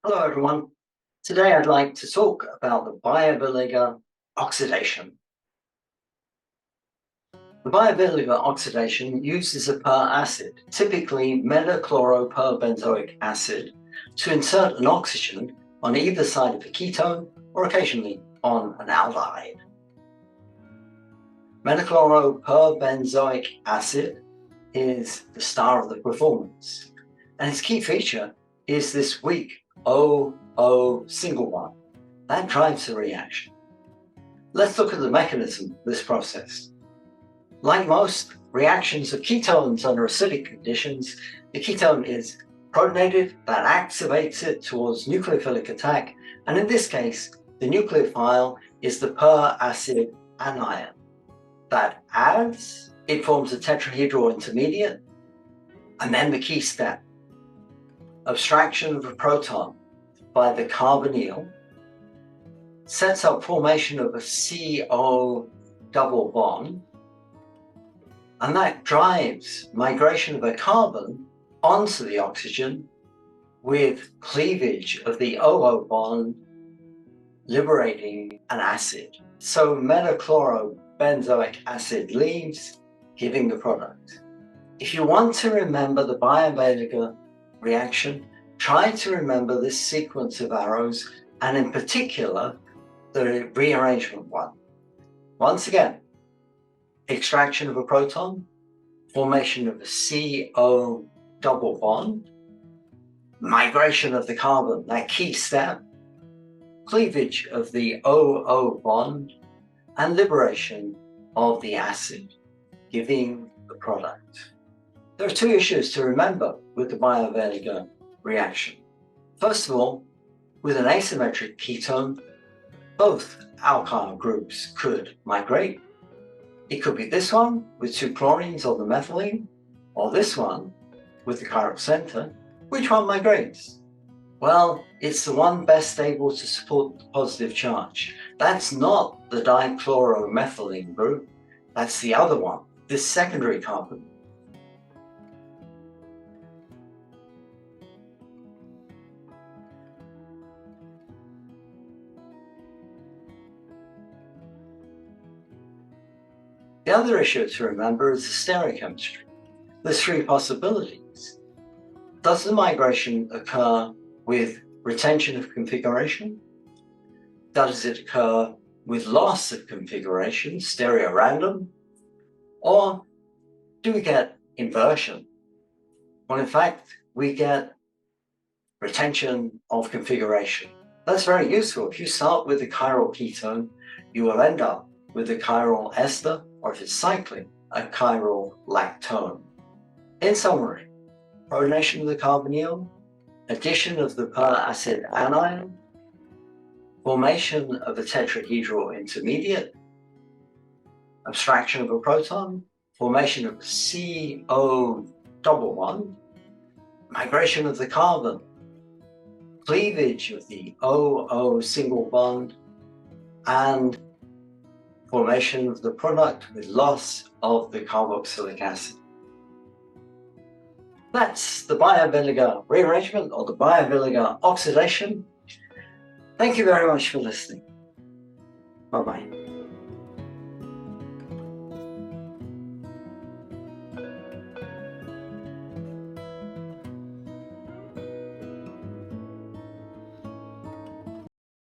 Hello everyone. Today I'd like to talk about the Baeyer Villiger oxidation. The Baeyer Villiger oxidation uses a per acid, typically metachloroperbenzoic acid, to insert an oxygen on either side of a ketone or occasionally on an aldehyde. Metachloroperbenzoic acid is the star of the performance, and its key feature is this weak O single bond. That drives the reaction. Let's look at the mechanism of this process. Like most reactions of ketones under acidic conditions, the ketone is protonated, that activates it towards nucleophilic attack, and in this case, the nucleophile is the per acid anion. That adds, it forms a tetrahedral intermediate, and then the key step, abstraction of a proton by the carbonyl, sets up formation of a CO double bond, and that drives migration of a carbon onto the oxygen with cleavage of the OO bond, liberating an acid. So metachlorobenzoic acid leaves, giving the product. If you want to remember the Baeyer-Villiger reaction, try to remember this sequence of arrows, and in particular, the rearrangement one. Once again, extraction of a proton, formation of a CO double bond, migration of the carbon, that key step, cleavage of the OO bond, and liberation of the acid, giving the product. There are two issues to remember with the Baeyer-Villiger reaction. First of all, with an asymmetric ketone, both alkyl groups could migrate. It could be this one with two chlorines on the methylene, or this one with the chiral center. Which one migrates? Well, it's the one best able to support the positive charge. That's not the dichloromethylene group, that's the other one, this secondary carbon. The other issue to remember is the stereochemistry. There's three possibilities. Does the migration occur with retention of configuration? Does it occur with loss of configuration, stereo-random? Or do we get inversion? Well, in fact, we get retention of configuration. That's very useful. If you start with a chiral ketone, you will end up with a chiral ester, or if it's cyclic, a chiral lactone. In summary, protonation of the carbonyl, addition of the per acid anion, formation of a tetrahedral intermediate, abstraction of a proton, formation of a CO double bond, migration of the carbon, cleavage of the OO single bond, and formation of the product with loss of the carboxylic acid. That's the Baeyer-Villiger rearrangement, or the Baeyer-Villiger oxidation. Thank you very much for listening. Bye-bye.